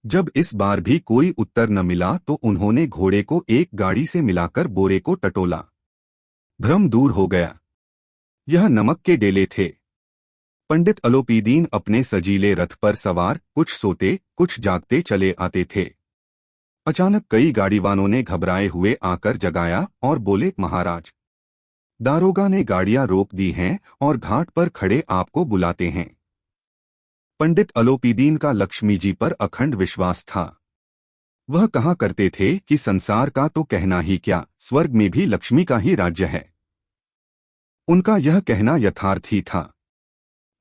जब इस बार भी कोई उत्तर न मिला तो उन्होंने घोड़े को एक गाड़ी से मिलाकर बोरे को टटोला। भ्रम दूर हो गया। यह नमक के डेले थे। पंडित अलोपीदीन अपने सजीले रथ पर सवार कुछ सोते कुछ जागते चले आते थे। अचानक कई गाड़ीवानों ने घबराए हुए आकर जगाया और बोले, महाराज, दारोगा ने गाड़ियां रोक दी हैं और घाट पर खड़े आपको बुलाते हैं। पंडित अलोपीदीन का लक्ष्मी जी पर अखंड विश्वास था। वह कहा करते थे कि संसार का तो कहना ही क्या, स्वर्ग में भी लक्ष्मी का ही राज्य है। उनका यह कहना यथार्थ ही था।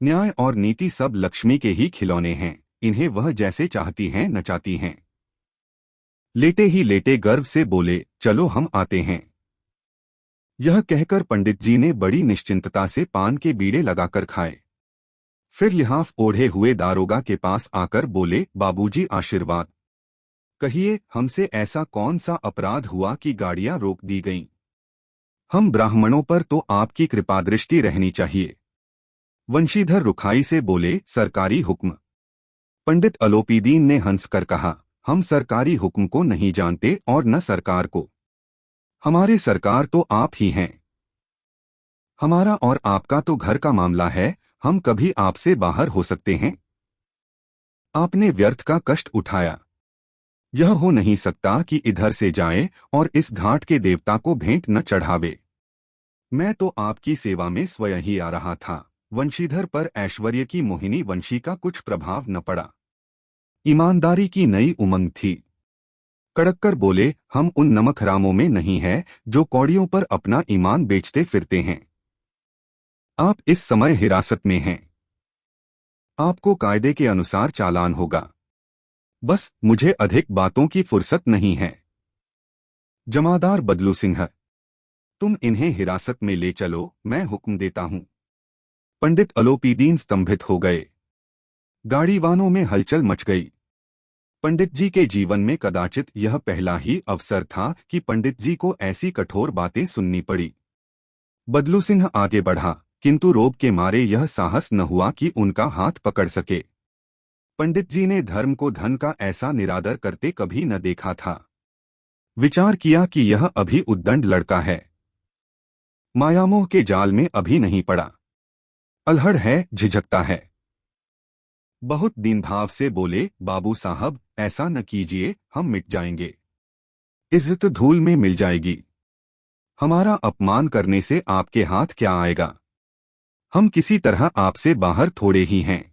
न्याय और नीति सब लक्ष्मी के ही खिलौने हैं, इन्हें वह जैसे चाहती हैं नचाती हैं। लेटे ही लेटे गर्व से बोले, चलो हम आते हैं। यह कहकर पंडित जी ने बड़ी निश्चिंतता से पान के बीड़े लगाकर खाए। फिर लिहाफ ओढ़े हुए दारोगा के पास आकर बोले, बाबूजी आशीर्वाद। कहिए, हमसे ऐसा कौन सा अपराध हुआ कि गाड़ियां रोक दी गईं? हम ब्राह्मणों पर तो आपकी कृपादृष्टि रहनी चाहिए। वंशीधर रुखाई से बोले, सरकारी हुक्म। पंडित अलोपीदीन ने हंसकर कहा, हम सरकारी हुक्म को नहीं जानते और न सरकार को। हमारे सरकार तो आप ही हैं। हमारा और आपका तो घर का मामला है, हम कभी आपसे बाहर हो सकते हैं? आपने व्यर्थ का कष्ट उठाया। यह हो नहीं सकता कि इधर से जाए और इस घाट के देवता को भेंट न चढ़ावे। मैं तो आपकी सेवा में स्वयं ही आ रहा था। वंशीधर पर ऐश्वर्य की मोहिनी वंशी का कुछ प्रभाव न पड़ा। ईमानदारी की नई उमंग थी। कड़क कर बोले, हम उन नमकहरामों में नहीं है जो कौड़ियों पर अपना ईमान बेचते फिरते हैं। आप इस समय हिरासत में हैं। आपको कायदे के अनुसार चालान होगा। बस मुझे अधिक बातों की फुर्सत नहीं है। जमादार बदलू सिंह, तुम इन्हें हिरासत में ले चलो, मैं हुक्म देता हूं। पंडित अलोपीदीन स्तंभित हो गए। गाड़ीवानों में हलचल मच गई। पंडित जी के जीवन में कदाचित यह पहला ही अवसर था कि पंडित जी को ऐसी कठोर बातें सुननी पड़ी। बदलू सिंह आगे बढ़ा, किंतु रोब के मारे यह साहस न हुआ कि उनका हाथ पकड़ सके। पंडित जी ने धर्म को धन का ऐसा निरादर करते कभी न देखा था। विचार किया कि यह अभी उद्दंड लड़का है, मायामोह के जाल में अभी नहीं पड़ा, अल्हड़ है, झिझकता है। बहुत दीन भाव से बोले, बाबू साहब, ऐसा न कीजिए, हम मिट जाएंगे। इज्जत धूल में मिल जाएगी। हमारा अपमान करने से आपके हाथ क्या आएगा? हम किसी तरह आपसे बाहर थोड़े ही हैं।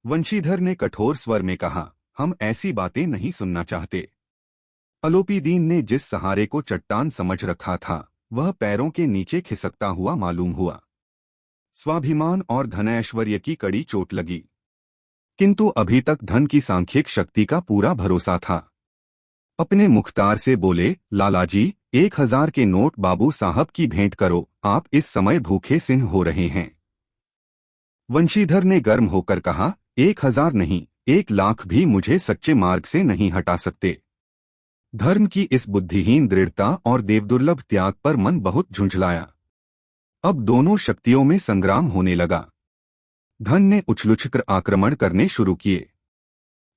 वंशीधर ने कठोर स्वर में कहा, हम ऐसी बातें नहीं सुनना चाहते। अलोपीदीन ने जिस सहारे को चट्टान समझ रखा था, वह पैरों के नीचे खिसकता हुआ मालूम हुआ। स्वाभिमान और धनैश्वर्य की कड़ी चोट लगी, किंतु अभी तक धन की सांख्यिक शक्ति का पूरा भरोसा था। अपने मुख्तार से बोले, लालाजी, 1000 के नोट बाबू साहब की भेंट करो, आप इस समय भूखे सिंह हो रहे हैं। वंशीधर ने गर्म होकर कहा, 1000 नहीं, 1,00,000 भी मुझे सच्चे मार्ग से नहीं हटा सकते। धर्म की इस बुद्धिहीन दृढ़ता और देवदुर्लभ त्याग पर मन बहुत झुंझलाया। अब दोनों शक्तियों में संग्राम होने लगा। धन ने उछलुछकर आक्रमण करने शुरू किए।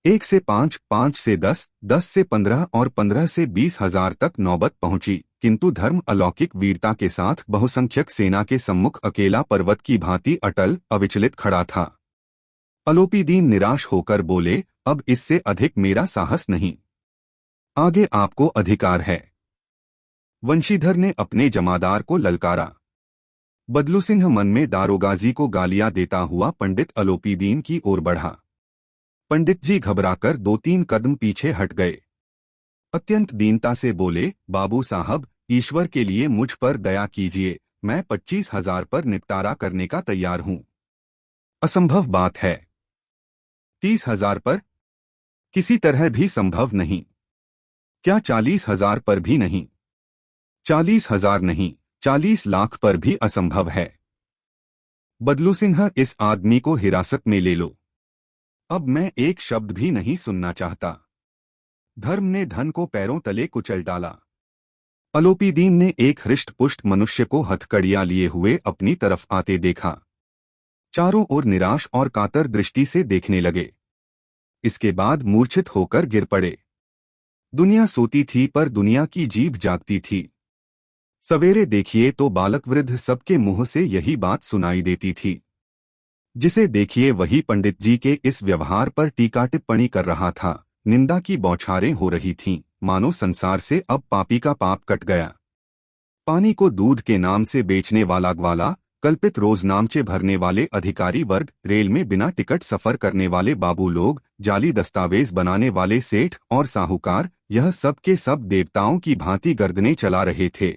1 से 5, 5 से 10, 10 से 15 और 15 से 20,000 तक नौबत पहुंची, किंतु धर्म अलौकिक वीरता के साथ बहुसंख्यक सेना के सम्मुख अकेला पर्वत की भांति अटल अविचलित खड़ा था। अलोपीदीन निराश होकर बोले, अब इससे अधिक मेरा साहस नहीं। आगे आपको अधिकार है। वंशीधर ने अपने जमादार को ललकारा। बदलू सिंह मन में दारोगाजी को गालियां देता हुआ पंडित अलोपीदीन की ओर बढ़ा। पंडित जी घबराकर 2-3 कदम पीछे हट गए। अत्यंत दीनता से बोले, बाबू साहब, ईश्वर के लिए मुझ पर दया कीजिए, मैं 25,000 पर निपटारा करने का तैयार हूं। असंभव बात है। 30,000 पर? किसी तरह भी संभव नहीं। क्या 40,000 पर भी नहीं? 40,000 नहीं, 40 लाख पर भी असंभव है। बदलू सिंह, इस आदमी को हिरासत में ले लो। अब मैं एक शब्द भी नहीं सुनना चाहता। धर्म ने धन को पैरों तले कुचल डाला। अलोपीदीन ने एक हृष्ट-पुष्ट मनुष्य को हथकड़ियां लिए हुए अपनी तरफ आते देखा। चारों ओर निराश और कातर दृष्टि से देखने लगे। इसके बाद मूर्छित होकर गिर पड़े। दुनिया सोती थी पर दुनिया की जीभ जागती थी। सवेरे देखिए तो बालक वृद्ध सबके मुंह से यही बात सुनाई देती थी। जिसे देखिए वही पंडित जी के इस व्यवहार पर टीका टिप्पणी कर रहा था। निंदा की बौछारें हो रही थीं, मानो संसार से अब पापी का पाप कट गया। पानी को दूध के नाम से बेचने वाला ग्वाला, कल्पित रोजनामचे भरने वाले अधिकारी वर्ग, रेल में बिना टिकट सफर करने वाले बाबू लोग, जाली दस्तावेज बनाने वाले सेठ और साहूकार, यह सब के सब देवताओं की भांति गर्दनें चला रहे थे।